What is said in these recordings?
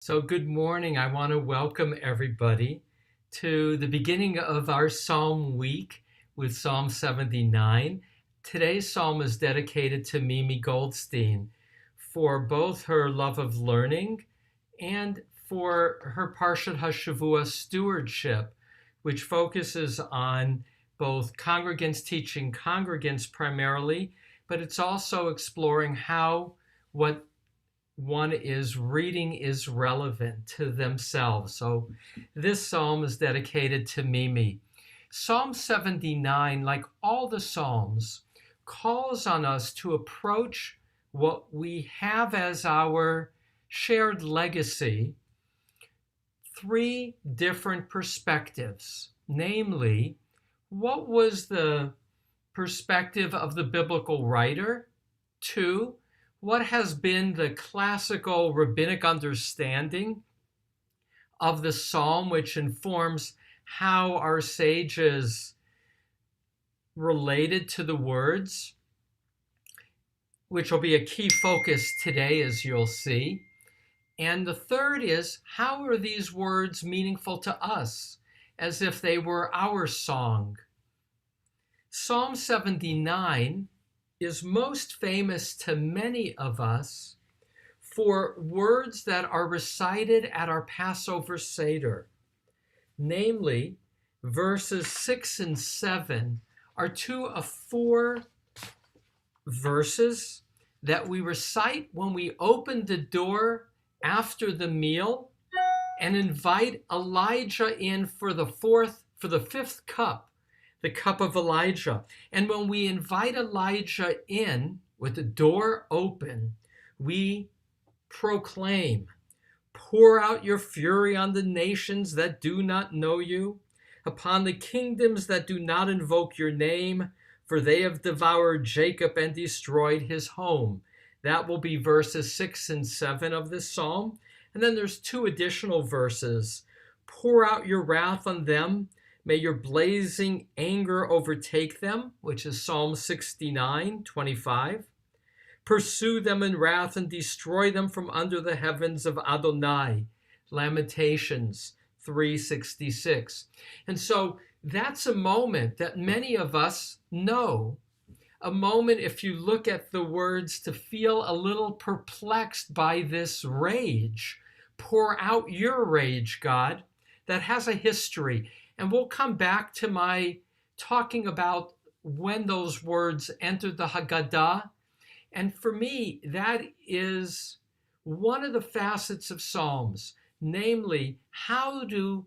So, good morning. I want to welcome everybody to the beginning of our Psalm week with Psalm 79. Today's psalm is dedicated to Mimi Goldstein for both her love of learning and for her Parshat HaShavua stewardship, which focuses on both congregants teaching congregants primarily, but it's also exploring how what one is reading is relevant to themselves. So this psalm is dedicated to Mimi. Psalm 79, like all the psalms, calls on us to approach what we have as our shared legacy, three different perspectives. Namely, what was the perspective of the biblical writer? Two, what has been the classical rabbinic understanding of the psalm, which informs how our sages related to the words, which will be a key focus today, as you'll see. And the third is, how are these words meaningful to us, as if they were our song? Psalm 79 is most famous to many of us for words that are recited at our Passover Seder. Namely, verses 6 and 7 are two of four verses that we recite when we open the door after the meal and invite Elijah in for the fifth cup, the cup of Elijah. And when we invite Elijah in with the door open, we proclaim, "Pour out your fury on the nations that do not know you, upon the kingdoms that do not invoke your name, for they have devoured Jacob and destroyed his home." That will be verses 6 and 7 of this psalm. And then there's two additional verses. "Pour out your wrath on them. May your blazing anger overtake them," which is Psalm 69:25. "Pursue them in wrath and destroy them from under the heavens of Adonai," Lamentations 3:66. And so that's a moment that many of us know. A moment, if you look at the words, to feel a little perplexed by this rage. Pour out your rage, God, that has a history. And we'll come back to my talking about when those words entered the Haggadah. And for me, that is one of the facets of Psalms. Namely, how do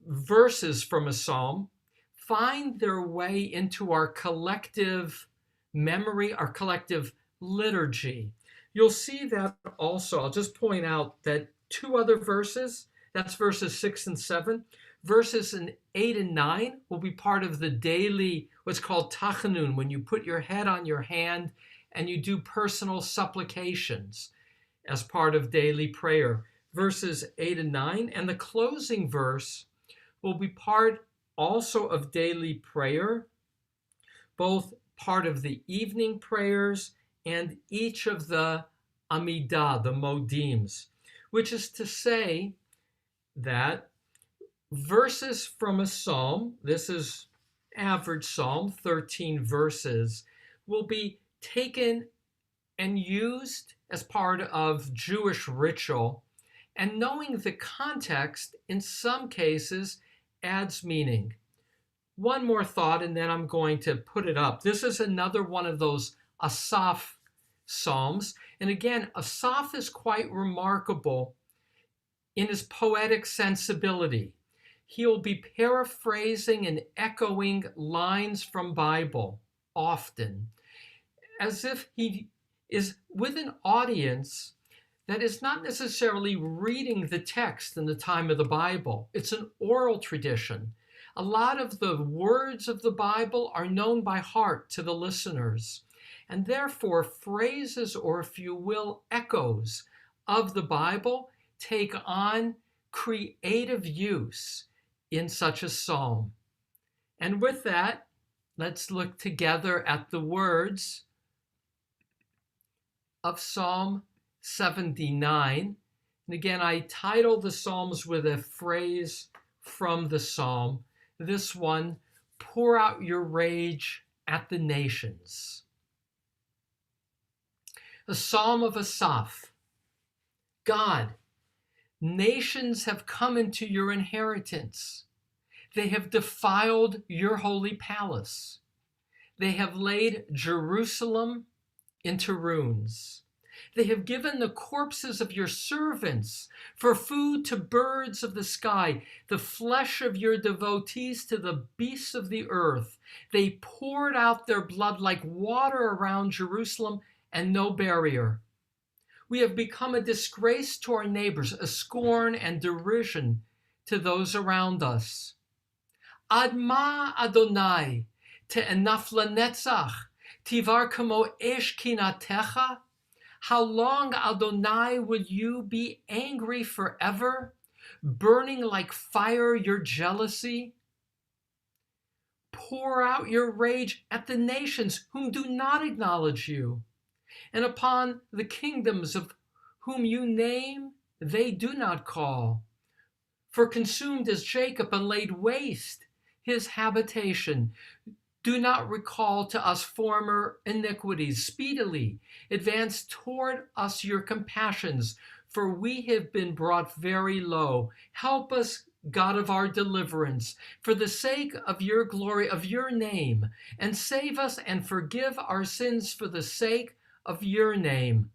verses from a psalm find their way into our collective memory, our collective liturgy? You'll see that also. I'll just point out that two other verses, that's verses 6 and 7. Verses 8 and 9 will be part of the daily, what's called tachanun, when you put your head on your hand and you do personal supplications as part of daily prayer. Verses 8 and 9. And the closing verse will be part also of daily prayer, both part of the evening prayers and each of the Amidah, the Modims, which is to say that verses from a psalm, this is average psalm, 13 verses, will be taken and used as part of Jewish ritual, and knowing the context in some cases adds meaning. One more thought, and then I'm going to put it up. This is another one of those Asaph psalms. And again, Asaph is quite remarkable in his poetic sensibility. He'll be paraphrasing and echoing lines from Bible often, as if he is with an audience that is not necessarily reading the text in the time of the Bible. It's an oral tradition. A lot of the words of the Bible are known by heart to the listeners, and therefore phrases, or if you will, echoes of the Bible take on creative use in such a psalm. And with that, let's look together at the words of Psalm 79, And again, I title the Psalms with a phrase from the Psalm. This one, pour out your rage at the nations. A Psalm of Asaph. God, nations have come into your inheritance. They have defiled your holy palace. They have laid Jerusalem into ruins. They have given the corpses of your servants for food to birds of the sky, the flesh of your devotees to the beasts of the earth. They poured out their blood like water around Jerusalem and no barrier. We have become a disgrace to our neighbors, a scorn and derision to those around us. Adma Adonai, te'enaf lanetzach, tivar kamo esh kinatecha. How long, Adonai, would you be angry forever, burning like fire your jealousy? Pour out your rage at the nations whom do not acknowledge you, and upon the kingdoms of whom you name, they do not call. For consumed is Jacob and laid waste his habitation. Do not recall to us former iniquities. Speedily advance toward us your compassions, for we have been brought very low. Help us, God of our deliverance, for the sake of your glory, of your name, and save us and forgive our sins for the sake of your name.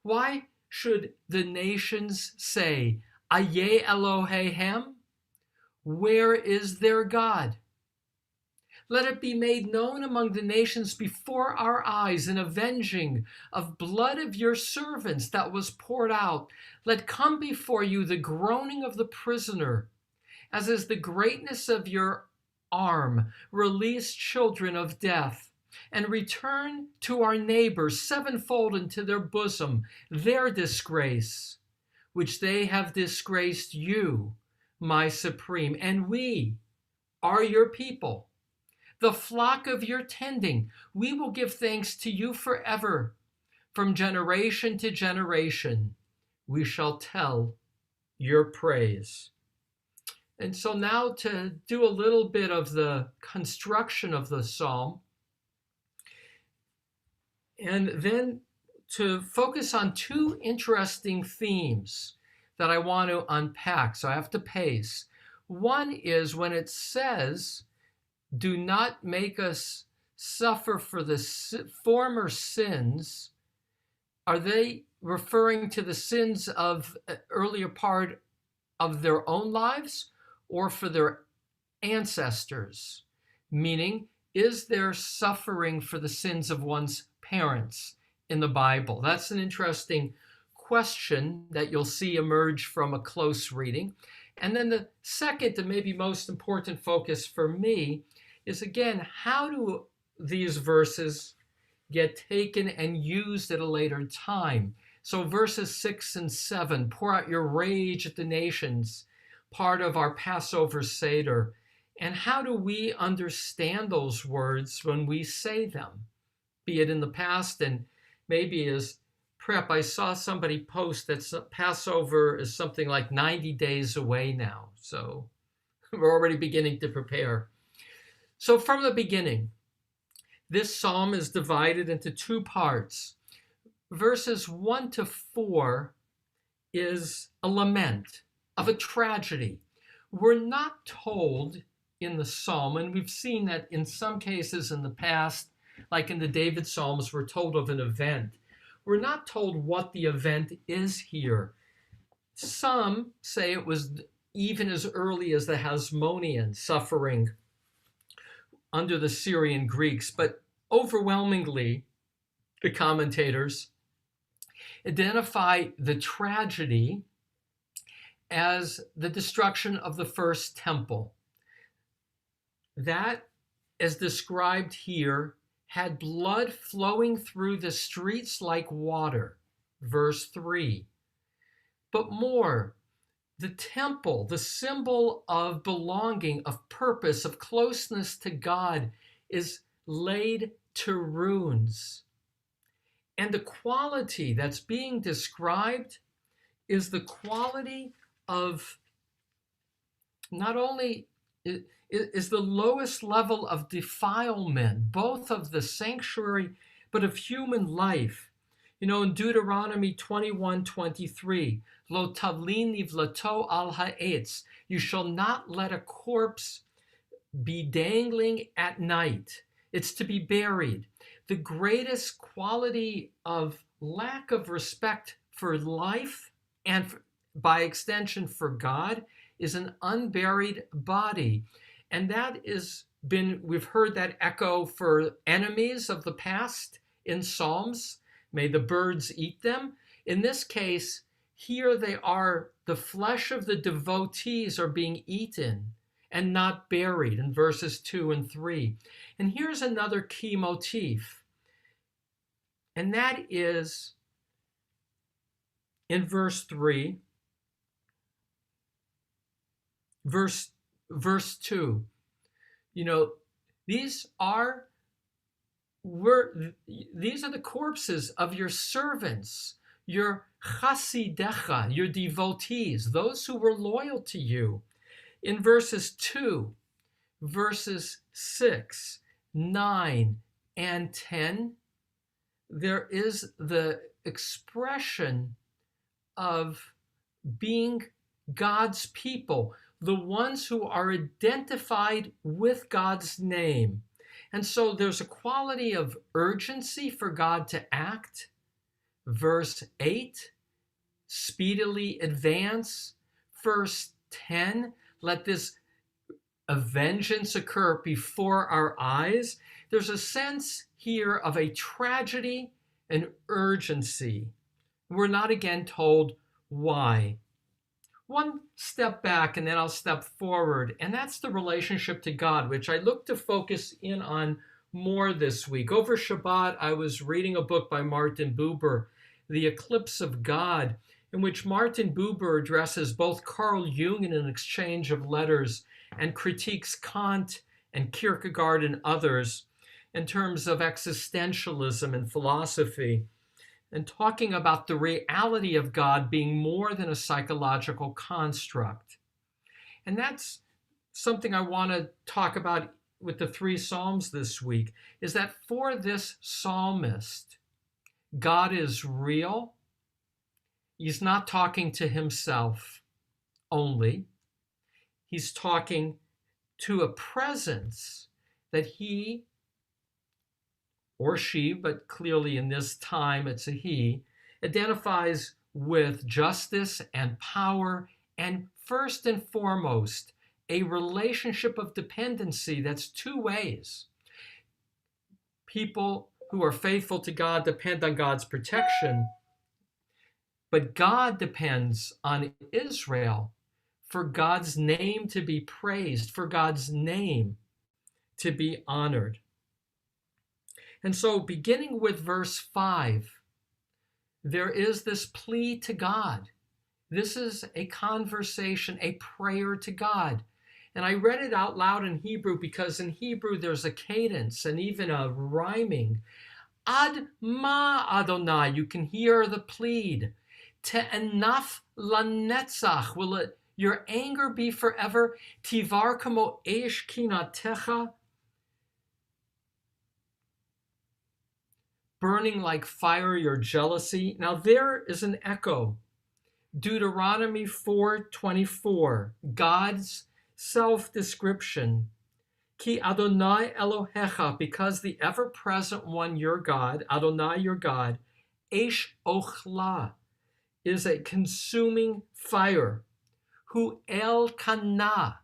Why should the nations say, Aye Eloheihem? Where is their God? Let it be made known among the nations before our eyes, an avenging of blood of your servants that was poured out. Let come before you the groaning of the prisoner, as is the greatness of your arm. Release children of death, and return to our neighbors sevenfold into their bosom their disgrace, which they have disgraced you, my supreme, and we are your people, the flock of your tending. We will give thanks to you forever. From generation to generation, we shall tell your praise. And so now to do a little bit of the construction of the psalm, and then to focus on two interesting themes that I want to unpack. So I have to pace. One is when it says, do not make us suffer for the former sins. Are they referring to the sins of earlier part of their own lives or for their ancestors? Meaning, is there suffering for the sins of one's parents in the Bible? That's an interesting question that you'll see emerge from a close reading. And then the second and maybe most important focus for me is, again, how do these verses get taken and used at a later time? So verses 6 and 7, pour out your rage at the nations, part of our Passover Seder. And how do we understand those words when we say them? Be it in the past, and maybe as prep, I saw somebody post that Passover is something like 90 days away now. So we're already beginning to prepare. So from the beginning, this psalm is divided into two parts. Verses 1 to 4 is a lament of a tragedy. We're not told in the psalm, and we've seen that in some cases in the past, like in the David Psalms, we're told of an event. We're not told what the event is here. Some say it was even as early as the Hasmonean suffering under the Syrian Greeks, but overwhelmingly, the commentators identify the tragedy as the destruction of the first temple. That, as described here, had blood flowing through the streets like water, verse 3. But more, the temple, the symbol of belonging, of purpose, of closeness to God, is laid to ruins. And the quality that's being described is the quality of not only is the lowest level of defilement, both of the sanctuary, but of human life. You know, in Deuteronomy 21:23, Lo tavlin nivlato al ha'etz, you shall not let a corpse be dangling at night. It's to be buried. The greatest quality of lack of respect for life and by extension for God is an unburied body. And that we've heard that echo for enemies of the past in Psalms. May the birds eat them. In this case, here they are, the flesh of the devotees are being eaten and not buried in verses 2 and 3. And here's another key motif, and that is in verse 3, verse 2. You know, these are the corpses of your servants, your chasidecha, your devotees, those who were loyal to you. In verses 2, verses 6, 9, and 10, there is the expression of being God's people, the ones who are identified with God's name. And so there's a quality of urgency for God to act. Verse 8, speedily advance. Verse 10, let this vengeance occur before our eyes. There's a sense here of a tragedy and urgency. We're not again told why. One step back and then I'll step forward, and that's the relationship to God, which I look to focus in on more this week. Over Shabbat, I was reading a book by Martin Buber, The Eclipse of God, in which Martin Buber addresses both Carl Jung in an exchange of letters and critiques Kant and Kierkegaard and others in terms of existentialism and philosophy, and talking about the reality of God being more than a psychological construct. And that's something I want to talk about with the 3 Psalms this week, is that for this psalmist, God is real. He's not talking to himself only. He's talking to a presence that he or she, but clearly in this time it's a he, identifies with justice and power, and first and foremost, a relationship of dependency that's 2 ways. People who are faithful to God depend on God's protection, but God depends on Israel for God's name to be praised, for God's name to be honored. And so beginning with verse 5, there is this plea to God. This is a conversation, a prayer to God. And I read it out loud in Hebrew because in Hebrew there's a cadence and even a rhyming. Ad ma Adonai, you can hear the plead. Te'enaf lanetzach, will it your anger be forever? Tivar kamo eish kinatecha, burning like fire your jealousy. Now there is an echo. Deuteronomy 4:24, God's self-description. Ki Adonai Elohecha, because the ever-present one, your God, Adonai, your God, Eish Ochla, is a consuming fire. Hu El Kana,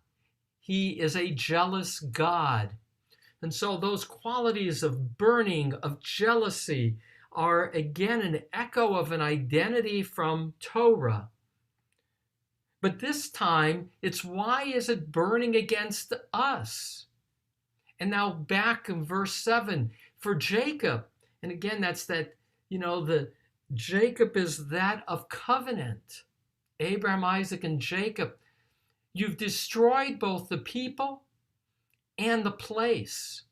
he is a jealous God. And so those qualities of burning, of jealousy, are again an echo of an identity from Torah. But this time, it's why is it burning against us? And now back in verse 7, for Jacob, and again, that's that, the Jacob is that of covenant. Abraham, Isaac, and Jacob. You've destroyed both the people and the place.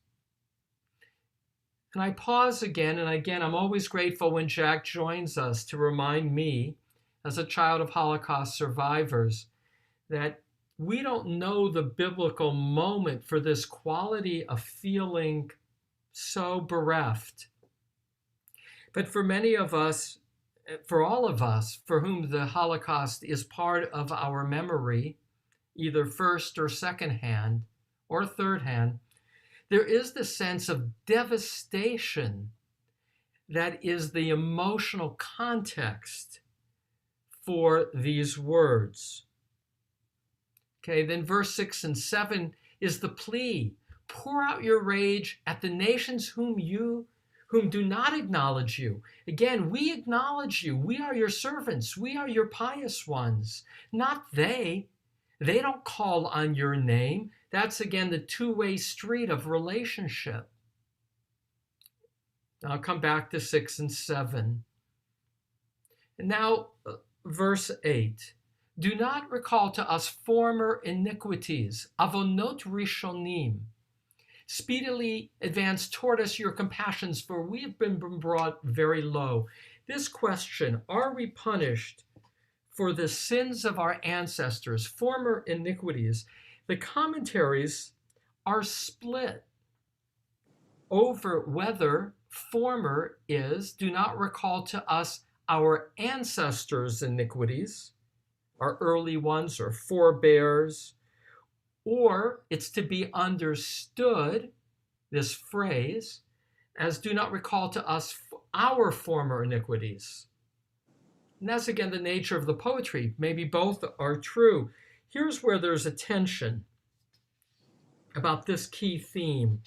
And I pause again, and again, I'm always grateful when Jack joins us to remind me as a child of Holocaust survivors, that we don't know the biblical moment for this quality of feeling so bereft. But for many of us, for all of us for whom the Holocaust is part of our memory, either first or second hand or third hand, there is the sense of devastation that is the emotional context for these words. Okay, then verse 6 and 7 is the plea. Pour out your rage at the nations whom do not acknowledge you. Again, we acknowledge you. We are your servants. We are your pious ones. Not they. They don't call on your name. That's again the two-way street of relationship. I'll come back to 6 and 7. And now, verse 8. Do not recall to us former iniquities, avonot rishonim. Speedily advance toward us your compassions, for we have been brought very low. This question, are we punished for the sins of our ancestors, former iniquities? The commentaries are split over whether former is, do not recall to us our ancestors' iniquities, our early ones or forebears, or it's to be understood, this phrase, as do not recall to us our former iniquities. And that's again the nature of the poetry. Maybe both are true. Here's where there's a tension about this key theme.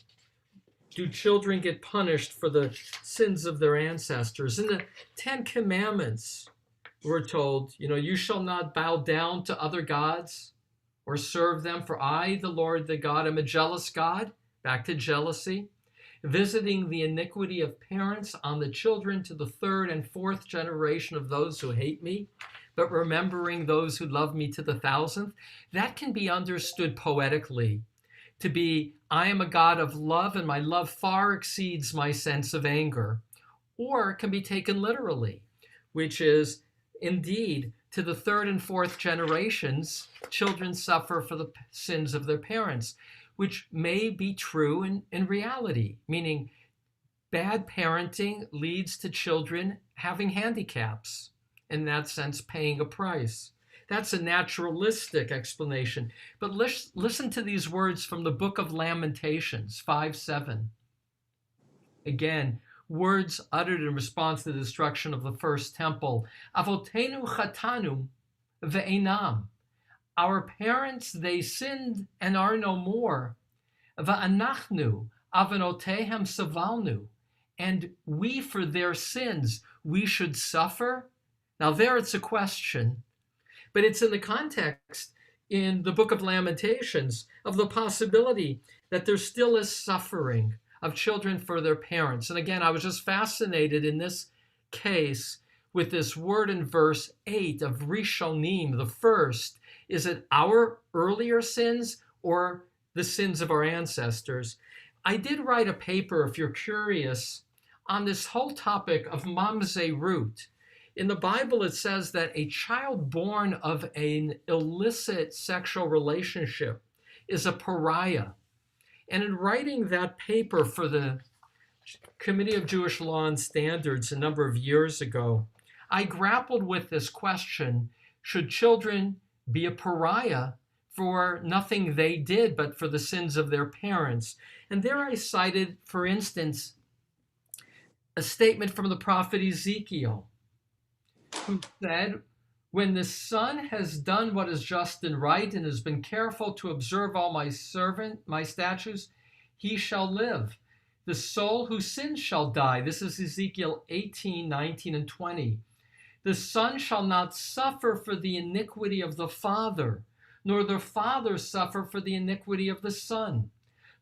Do children get punished for the sins of their ancestors? In the Ten Commandments, we're told, you shall not bow down to other gods or serve them, for I, the Lord, the God, am a jealous God. Back to jealousy. Visiting the iniquity of parents on the children to the third and fourth generation of those who hate me, but remembering those who love me to the thousandth. That can be understood poetically to be, I am a God of love and my love far exceeds my sense of anger. Or it can be taken literally, which is, indeed, to the third and fourth generations, children suffer for the sins of their parents, which may be true in reality, meaning bad parenting leads to children having handicaps, in that sense, paying a price. That's a naturalistic explanation. But listen to these words from the book of Lamentations, 5:7. Again, words uttered in response to the destruction of the first temple. Avotenu chatanu ve'enam. Our parents, they sinned and are no more. Va'anachnu avanotehem savalnu. And we, for their sins, we should suffer? Now there it's a question, but it's in the context in the book of Lamentations of the possibility that there still is suffering of children for their parents. And again, I was just fascinated in this case with this word in verse 8 of Rishonim, the first. Is it our earlier sins or the sins of our ancestors? I did write a paper, if you're curious, on this whole topic of mamzerut. In the Bible, it says that a child born of an illicit sexual relationship is a pariah. And in writing that paper for the Committee of Jewish Law and Standards a number of years ago, I grappled with this question: should children be a pariah for nothing they did but for the sins of their parents? And there I cited, for instance, a statement from the prophet Ezekiel, who said, when the son has done what is just and right and has been careful to observe all my statutes, he shall live. The soul who sins shall die. This is Ezekiel 18, 19, and 20. The son shall not suffer for the iniquity of the father, nor the father suffer for the iniquity of the son.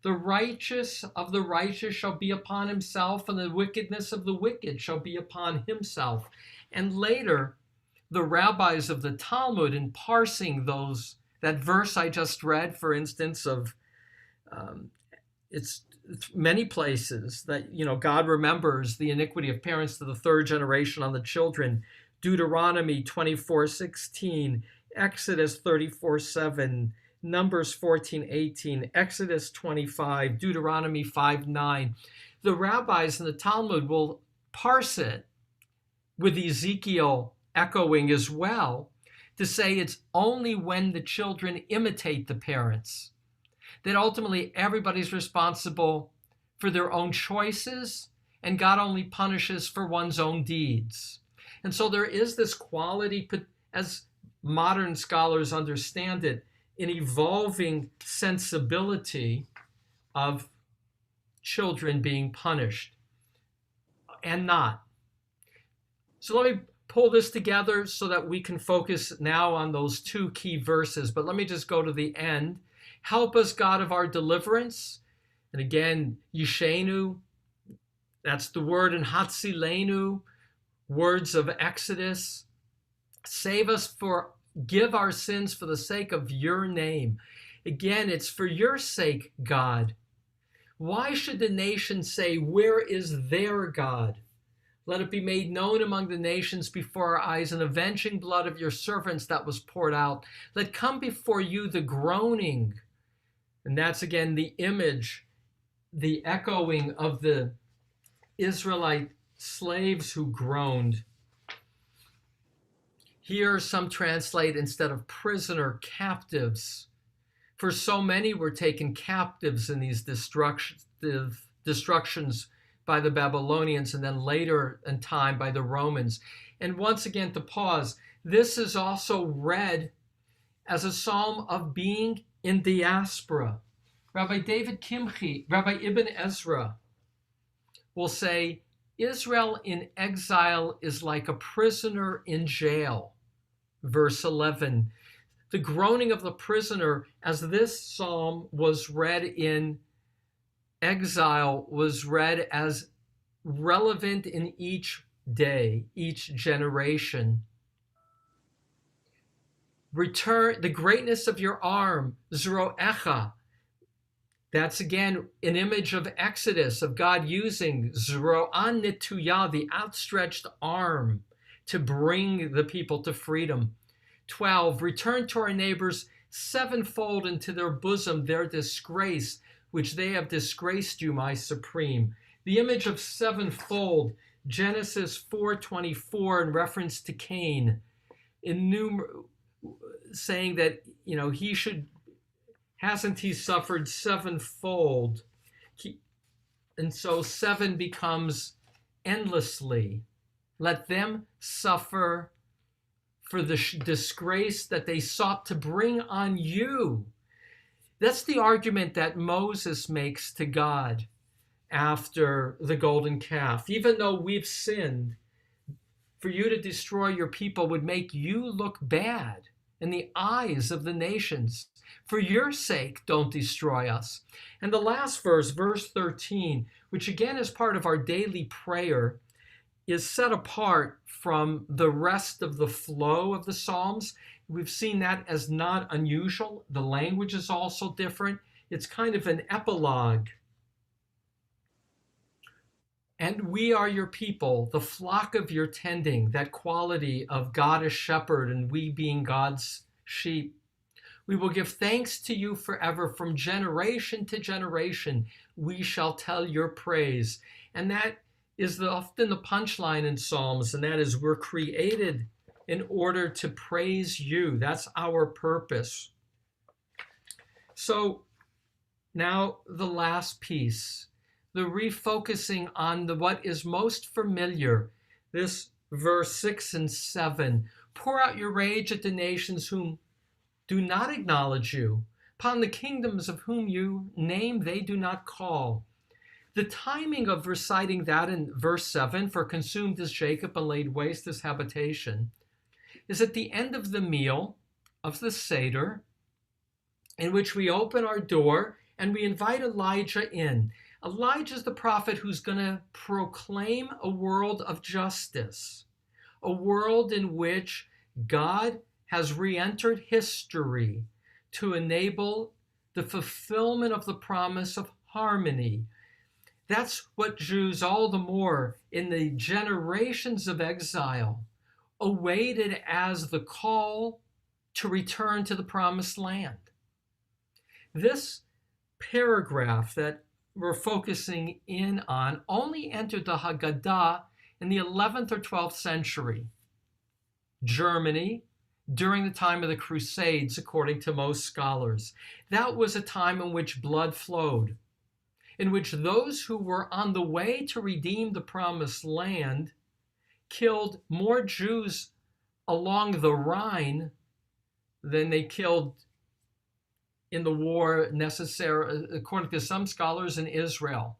The righteous of the righteous shall be upon himself, and the wickedness of the wicked shall be upon himself. And later, the rabbis of the Talmud, in parsing that verse I just read, for instance, of it's many places that God remembers the iniquity of parents to the third generation on the children, Deuteronomy 24:16, Exodus 34:7, Numbers 14:18, Exodus 25, Deuteronomy 5:9. The rabbis in the Talmud will parse it with Ezekiel echoing as well to say it's only when the children imitate the parents that ultimately everybody's responsible for their own choices, and God only punishes for one's own deeds. And so there is this quality, as modern scholars understand it, an evolving sensibility of children being punished and not. So let me pull this together so that we can focus now on those two key verses. But let me just go to the end. Help us, God of our deliverance. And again, Yishenu, that's the word in Hatzilenu, words of Exodus. Save us, forgive our sins for the sake of your name. Again, it's for your sake, God. Why should the nations say, where is their God? Let it be made known among the nations before our eyes, an avenging blood of your servants that was poured out. Let come before you the groaning. And that's again the image, the echoing of the Israelite slaves who groaned. Here some translate instead of prisoner, captives. For so many were taken captives in these destructions by the Babylonians and then later in time by the Romans. And once again, to pause, this is also read as a psalm of being in diaspora. Rabbi David Kimchi, Rabbi Ibn Ezra will say, Israel in exile is like a prisoner in jail. Verse 11, the groaning of the prisoner, as this psalm was read in exile, was read as relevant in each day, each generation. Return the greatness of your arm, Zroecha. That's again an image of Exodus, of God using Zroan Nituyah, the outstretched arm, to bring the people to freedom. 12, return to our neighbors sevenfold into their bosom their disgrace, which they have disgraced you, my supreme. The image of sevenfold, Genesis 4:24, in reference to Cain, saying that, hasn't he suffered sevenfold? And so 7 becomes endlessly. Let them suffer for the disgrace that they sought to bring on you. That's the argument that Moses makes to God after the golden calf. Even though we've sinned, for you to destroy your people would make you look bad in the eyes of the nations. For your sake, don't destroy us. And the last verse, verse 13, which again is part of our daily prayer, is set apart from the rest of the flow of the Psalms. We've seen that as not unusual. The language is also different. It's kind of an epilogue. And we are your people, the flock of your tending, that quality of God as shepherd and we being God's sheep. We will give thanks to you forever. From generation to generation, we shall tell your praise. And that is often the punchline in Psalms, and that is we're created in order to praise you. That's our purpose. So now the last piece, the refocusing on what is most familiar, this verse 6 and 7. Pour out your rage at the nations whom do not acknowledge you, upon the kingdoms of whom you name they do not call. The timing of reciting that in verse 7, for consumed is Jacob and laid waste his habitation, is at the end of the meal of the Seder, in which we open our door and we invite Elijah in. Elijah is the prophet who's going to proclaim a world of justice, a world in which God has re-entered history to enable the fulfillment of the promise of harmony. That's what Jews, all the more in the generations of exile, awaited as the call to return to the promised land. This paragraph that we're focusing in on only entered the Haggadah in the 11th or 12th century Germany during the time of the Crusades, according to most scholars. That was a time in which blood flowed, in which those who were on the way to redeem the promised land killed more Jews along the Rhine than they killed in the war necessary, according to some scholars, in Israel.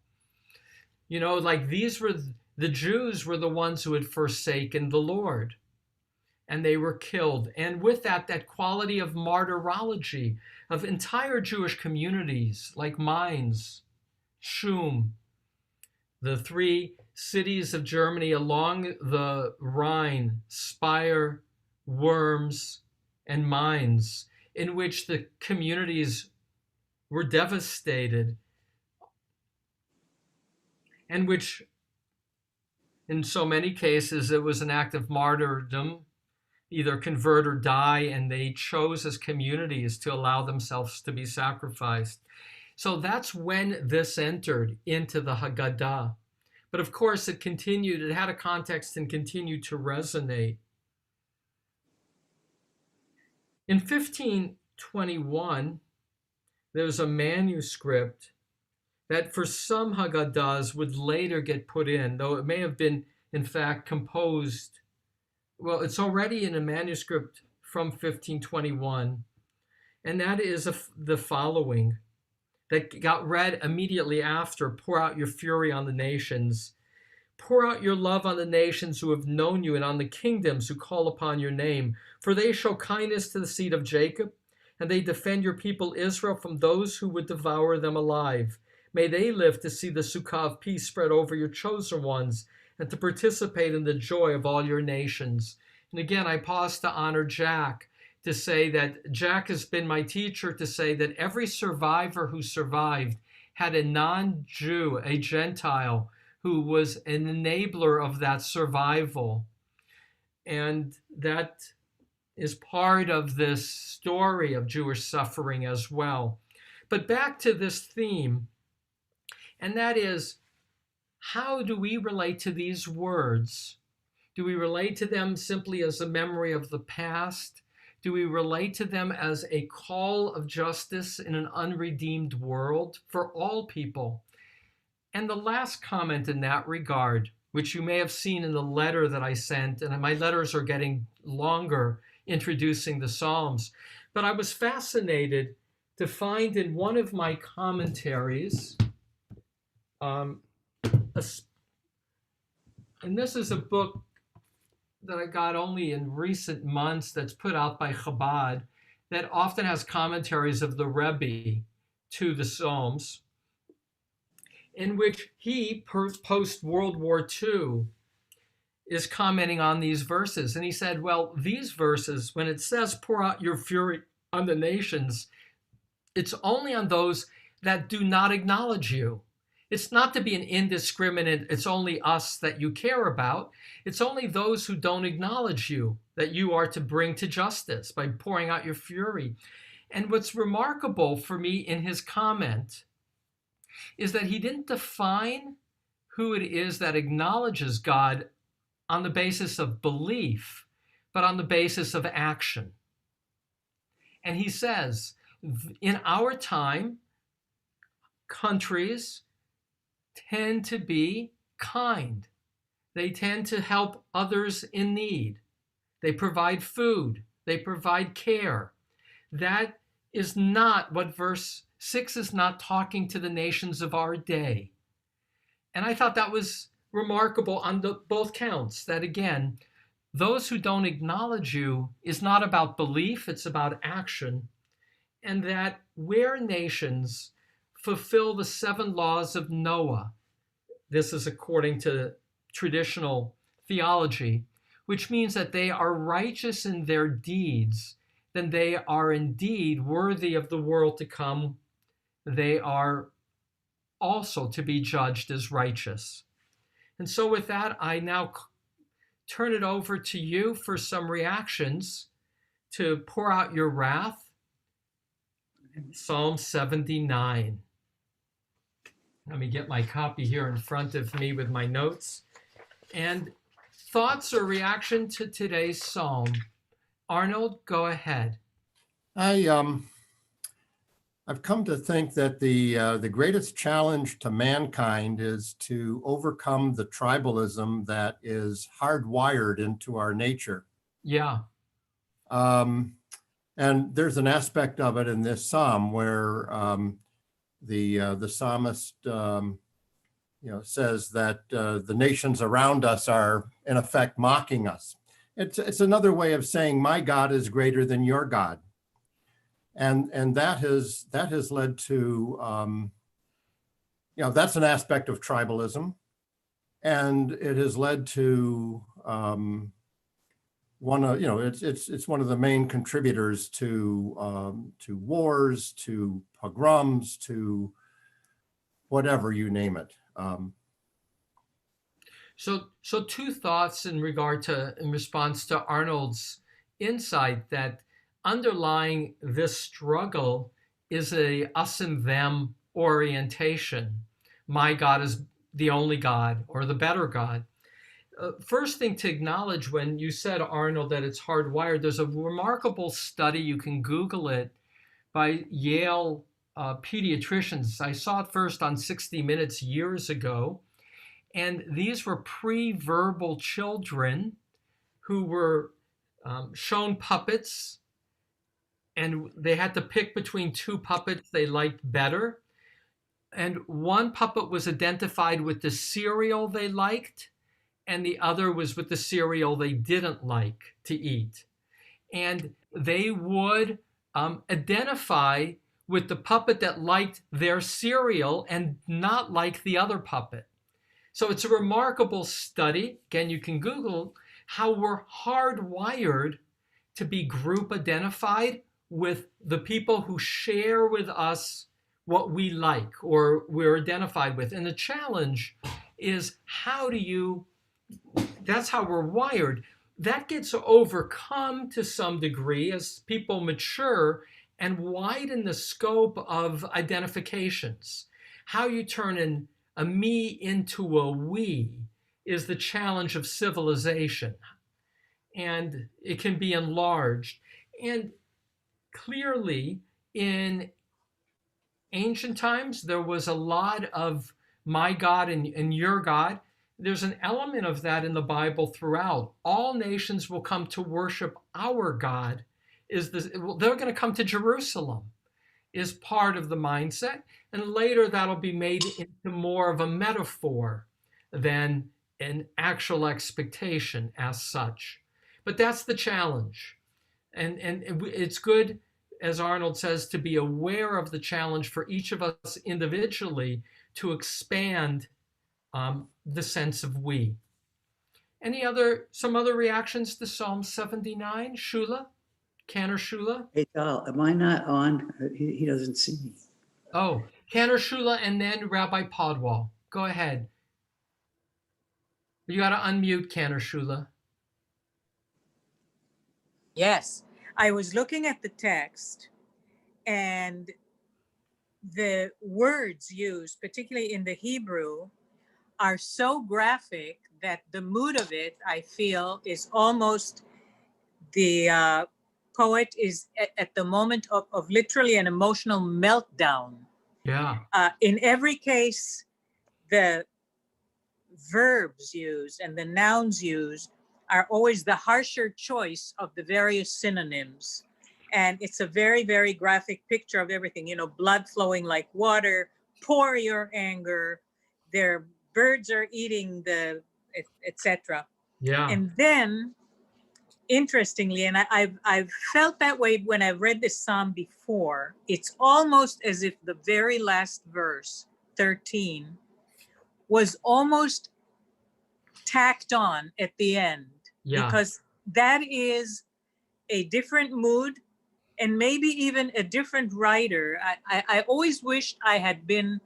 You know, like these were, the Jews were the ones who had forsaken the Lord, and they were killed. And with that, that quality of martyrology of entire Jewish communities like Mainz, Schum, the three cities of Germany along the Rhine, Speyer, Worms, and Mainz, in which the communities were devastated, and which in so many cases it was an act of martyrdom, either convert or die, and they chose as communities to allow themselves to be sacrificed. So that's when this entered into the Haggadah. But of course it continued, it had a context and continued to resonate. In 1521, there was a manuscript that for some Haggadahs would later get put in, though it may have been in fact composed. Well, it's already in a manuscript from 1521, and that is the following, that got read immediately after, "Pour out your fury on the nations. Pour out your love on the nations who have known you, and on the kingdoms who call upon your name. For they show kindness to the seed of Jacob, and they defend your people Israel from those who would devour them alive. May they live to see the Sukkah of peace spread over your chosen ones, and to participate in the joy of all your nations." And again, I pause to honor Jack, to say that Jack has been my teacher, to say that every survivor who survived had a non-Jew, a Gentile, who was an enabler of that survival. And that is part of this story of Jewish suffering as well. But back to this theme, and that is, how do we relate to these words? Do we relate to them simply as a memory of the past? Do we relate to them as a call of justice in an unredeemed world for all people? And the last comment in that regard, which you may have seen in the letter that I sent, and my letters are getting longer introducing the Psalms, but I was fascinated to find in one of my commentaries, and this is a book that I got only in recent months that's put out by Chabad, that often has commentaries of the Rebbe to the Psalms, in which he, post-World War II, is commenting on these verses. And he said, well, these verses, when it says, "Pour out your fury on the nations," it's only on those that do not acknowledge you. It's not to be an indiscriminate, it's only us that you care about. It's only those who don't acknowledge you that you are to bring to justice by pouring out your fury. And what's remarkable for me in his comment is that he didn't define who it is that acknowledges God on the basis of belief, but on the basis of action. And he says, in our time, countries tend to be kind. They tend to help others in need. They provide food. They provide care. That is not what verse 6 is not talking to the nations of our day. And I thought that was remarkable on both counts, that again, those who don't acknowledge you is not about belief, it's about action. And that where nations fulfill the 7 laws of Noah, this is according to traditional theology, which means that they are righteous in their deeds, then they are indeed worthy of the world to come. They are also to be judged as righteous. And so with that, I now turn it over to you for some reactions to pour out your wrath. Psalm 79. Let me get my copy here in front of me with my notes. And thoughts or reaction to today's psalm? Arnold, go ahead. I've come to think that the greatest challenge to mankind is to overcome the tribalism that is hardwired into our nature. Yeah. And there's an aspect of it in this psalm where the psalmist says that the nations around us are in effect mocking us. It's another way of saying my God is greater than your God. And that has led to that's an aspect of tribalism, and it has led to it's one of the main contributors to wars, to pogroms, to whatever you name it. So two thoughts in response to Arnold's insight that underlying this struggle is a us and them orientation. My God is the only God or the better God. First thing to acknowledge when you said, Arnold, that it's hardwired, there's a remarkable study, you can Google it, by Yale pediatricians. I saw it first on 60 Minutes years ago. And these were pre-verbal children who were shown puppets, and they had to pick between two puppets they liked better. And one puppet was identified with the cereal they liked, and the other was with the cereal they didn't like to eat. And they would identify with the puppet that liked their cereal and not like the other puppet. So it's a remarkable study. Again, you can Google how we're hardwired to be group identified with the people who share with us what we like or we're identified with. And the challenge is that's how we're wired. That gets overcome to some degree as people mature and widen the scope of identifications. How you turn a me into a we is the challenge of civilization. And it can be enlarged. And clearly, in ancient times, there was a lot of my God and your God. There's an element of that in the Bible throughout. All nations will come to worship our God. They're going to come to Jerusalem, is part of the mindset. And later that'll be made into more of a metaphor than an actual expectation as such. But that's the challenge. And it's good, as Arnold says, to be aware of the challenge for each of us individually to expand the sense of we. Some other reactions to Psalm 79? Shula? Cantor Shula? Hey, Tal, am I not on? He doesn't see me. Oh, Cantor Shula and then Rabbi Podwal. Go ahead. You got to unmute Cantor Shula. Yes, I was looking at the text, and the words used, particularly in the Hebrew, are so graphic that the mood of it, I feel, is almost the poet is at the moment of literally an emotional meltdown. Yeah. In every case, the verbs used and the nouns used are always the harsher choice of the various synonyms. And it's a very, very graphic picture of everything, blood flowing like water, pour your anger, their birds are eating etc. Yeah. And then, interestingly, and I've felt that way when I've read this psalm before, it's almost as if the very last verse, 13, was almost tacked on at the end. Yeah. Because that is a different mood and maybe even a different writer. I always wished I had been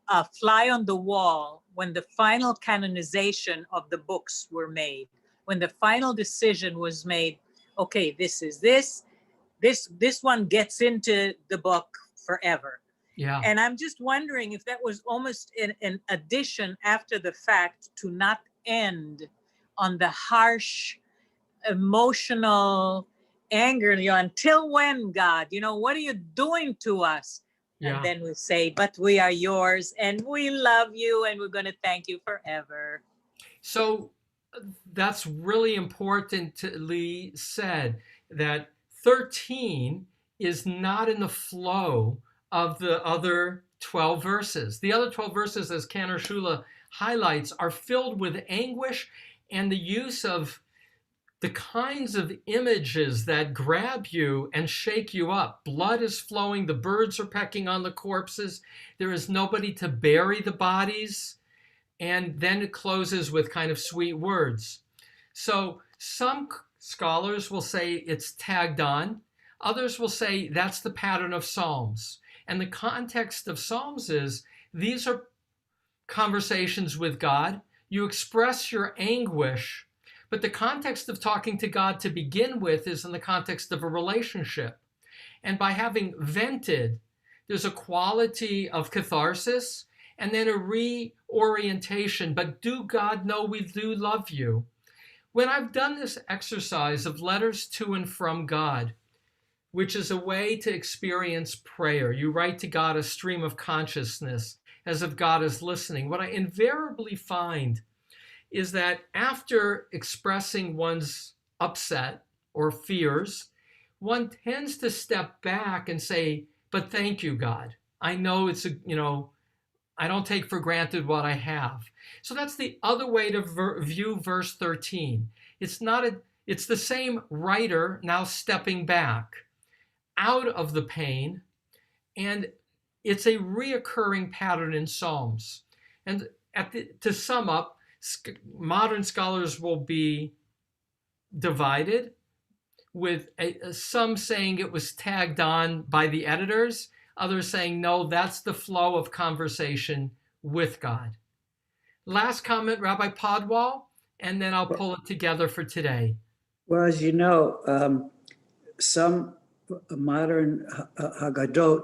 a fly on the wall when the final canonization of the books were made. when the final decision was made, okay, this one gets into the book forever. Yeah. And I'm just wondering if that was almost an addition after the fact to not end on the harsh, emotional anger. Until when, God? What are you doing to us? Yeah. And then we say, but we are yours and we love you and we're going to thank you forever. So that's really importantly said, that 13 is not in the flow of the other 12 verses. The other 12 verses, as Cantor Shula highlights, are filled with anguish and the use of the kinds of images that grab you and shake you up. Blood is flowing, the birds are pecking on the corpses, there is nobody to bury the bodies, and then it closes with kind of sweet words. So some scholars will say it's tagged on, others will say that's the pattern of Psalms. And the context of Psalms is these are conversations with God. You express your anguish, but the context of talking to God to begin with is in the context of a relationship. And by having vented, there's a quality of catharsis and then a reorientation. But do God know we do love you? When I've done this exercise of letters to and from God, which is a way to experience prayer, you write to God a stream of consciousness as if God is listening. What I invariably find is that after expressing one's upset or fears, one tends to step back and say, but thank you, God. I know I don't take for granted what I have. So that's the other way to view verse 13. It's the same writer now stepping back out of the pain, and it's a reoccurring pattern in Psalms. And to sum up, modern scholars will be divided, with some saying it was tagged on by the editors, others saying, no, that's the flow of conversation with God. Last comment, Rabbi Podwal, and then I'll pull it together for today. Well, as you know, some modern Haggadot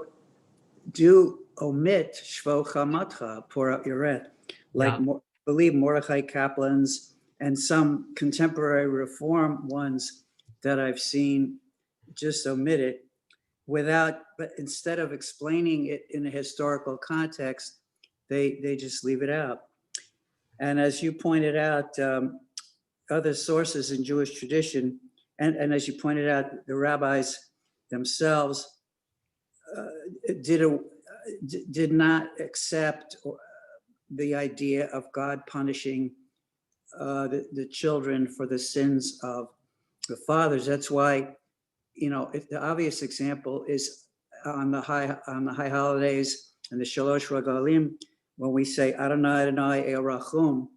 do omit Shvo Chamatcha, pour out your wrath, like Yeah. I believe Mordechai Kaplan's and some contemporary reform ones that I've seen just omit it but instead of explaining it in a historical context, they just leave it out. And as you pointed out, other sources in Jewish tradition, and as you pointed out, the rabbis themselves did not accept the idea of God punishing the children for the sins of the fathers. That's why, if the obvious example is on the high holidays and the Shalosh Regalim, when we say Adonai Adonai El Rachum,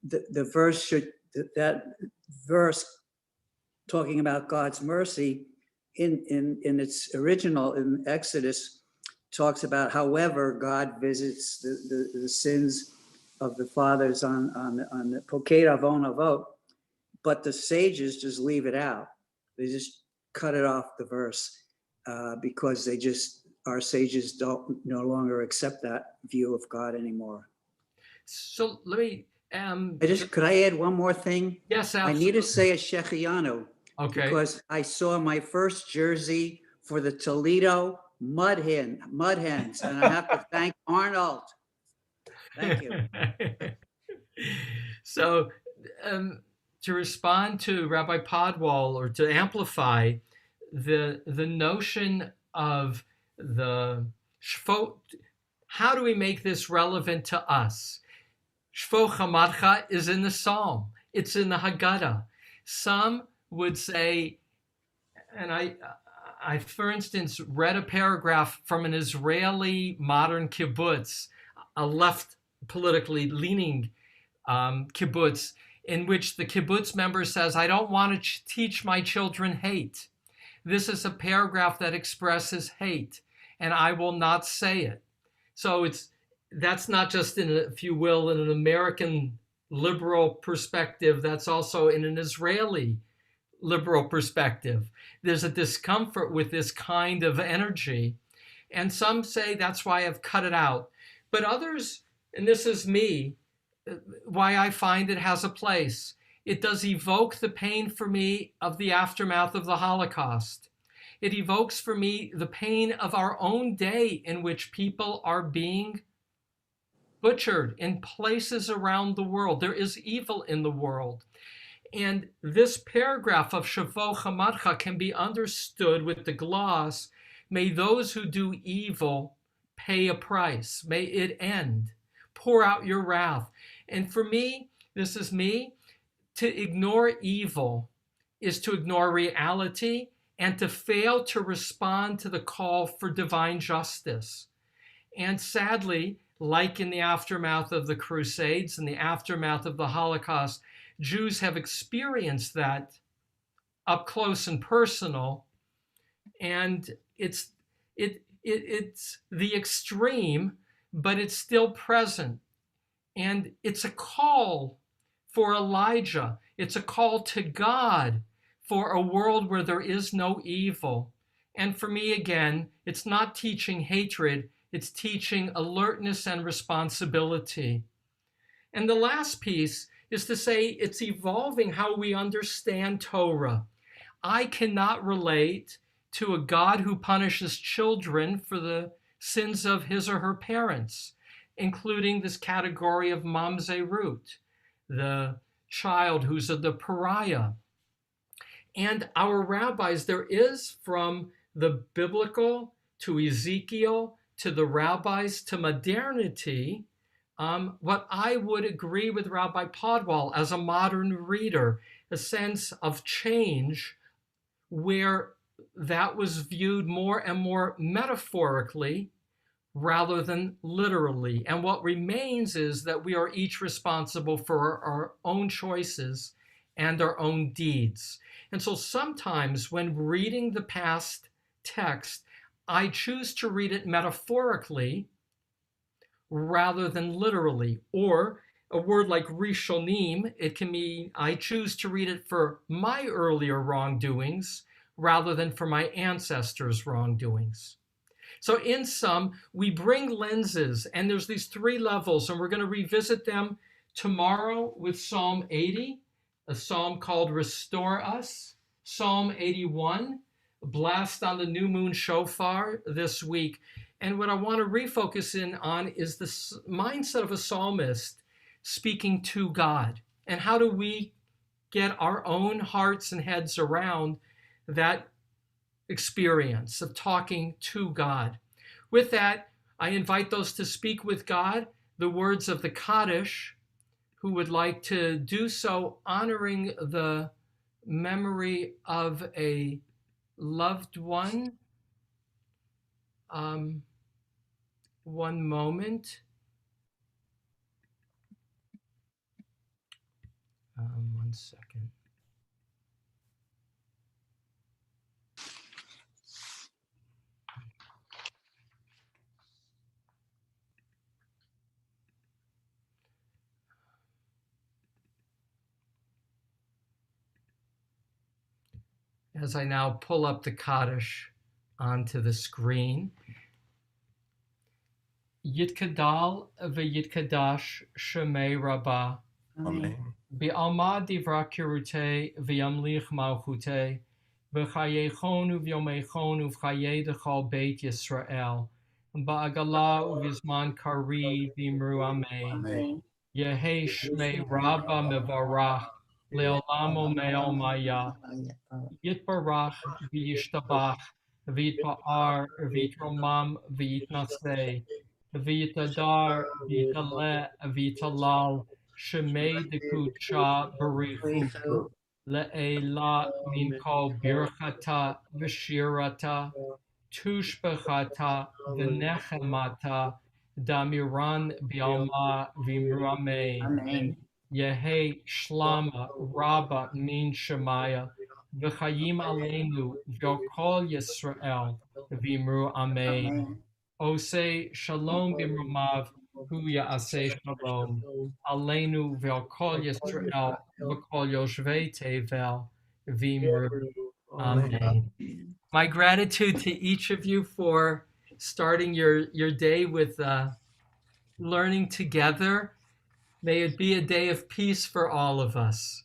that verse talking about God's mercy in its original in Exodus talks about, however, God visits the sins of the fathers on the Pokei Avon Avot, but the sages just leave it out. They just cut it off the verse because our sages don't no longer accept that view of God anymore. So let me could I add one more thing? Yes, absolutely. I need to say a Shechianu. Okay. Because I saw my first jersey for the Toledo Mud Hens, and I have to thank Arnold. Thank you. So, to respond to Rabbi Podwal, or to amplify the notion of the Shvo, how do we make this relevant to us? Shvo Chamatcha is in the Psalm. It's in the Haggadah. Some would say, and I, for instance, read a paragraph from an Israeli modern kibbutz, a left politically leaning kibbutz, in which the kibbutz member says, I don't want to teach my children hate. This is a paragraph that expresses hate, and I will not say it. So that's not just in, if you will, in an American liberal perspective that's also in an Israeli liberal perspective. There's a discomfort with this kind of energy. And some say that's why I've cut it out. But others, and this is me, why I find it has a place. It does evoke the pain for me of the aftermath of the Holocaust. It evokes for me the pain of our own day in which people are being butchered in places around the world. There is evil in the world. And this paragraph of Shavo Chamadcha can be understood with the gloss, may those who do evil pay a price. May it end. Pour out your wrath. And for me, this is me, to ignore evil is to ignore reality and to fail to respond to the call for divine justice. And sadly, like in the aftermath of the Crusades and the aftermath of the Holocaust, Jews have experienced that up close and personal, and it's the extreme, but it's still present. And it's a call for Elijah. It's a call to God for a world where there is no evil. And for me, again, it's not teaching hatred, it's teaching alertness and responsibility. And the last piece is to say it's evolving how we understand Torah. I cannot relate to a God who punishes children for the sins of his or her parents, including this category of mamzerut, the child who's the pariah. And our rabbis, there is from the biblical to Ezekiel to the rabbis to modernity, what I would agree with Rabbi Podwal as a modern reader, a sense of change where that was viewed more and more metaphorically rather than literally. And what remains is that we are each responsible for our own choices and our own deeds. And so sometimes when reading the past text, I choose to read it metaphorically rather than literally. Or a word like rishonim, it can mean I choose to read it for my earlier wrongdoings rather than for my ancestors' wrongdoings. So in sum, we bring lenses, and there's these three levels, and we're going to revisit them tomorrow with Psalm 80, a psalm called Restore Us, Psalm 81, Blast on the New Moon Shofar this week. And what I want to refocus in on is the mindset of a psalmist speaking to God. And how do we get our own hearts and heads around that experience of talking to God? With that, I invite those to speak with God, the words of the Kaddish, who would like to do so honoring the memory of a loved one. One moment. One second. As I now pull up the Kaddish onto the screen. Yitkadal v'yitkadash shemei Rabbah. Amen. Bi'alma divra kirute v'yamlich malchute. V'chayechonu v'yomechonu v'chaye dechal beit Yisrael. Ba'agala uvizman kari v'imru amen. Amen. Yehei shmei Rabbah mevarach. Le'olamo me'omaya. Yitbarach v'yishtabach. V'yitpa'ar v'yitromam v'yitnaseh. V'yitadar v'yitaleh v'yitalal. Shemei dekucha barichu. Le'ela min kol birchata v'shirata. Tushbechata v'nechemata. Damiran bi'alma v'imru amen. Amen. Yehei shlama rabba min shemaya. V'chayim aleinu v'yokol Yisrael v'imru amen. Osei shalom b'imrumav hu ya'aseh shalom, aleinu ve'al kol Yisrael, v'kol yoshvei tevel, v'imru. Amen. My gratitude to each of you for starting your day with learning together. May it be a day of peace for all of us.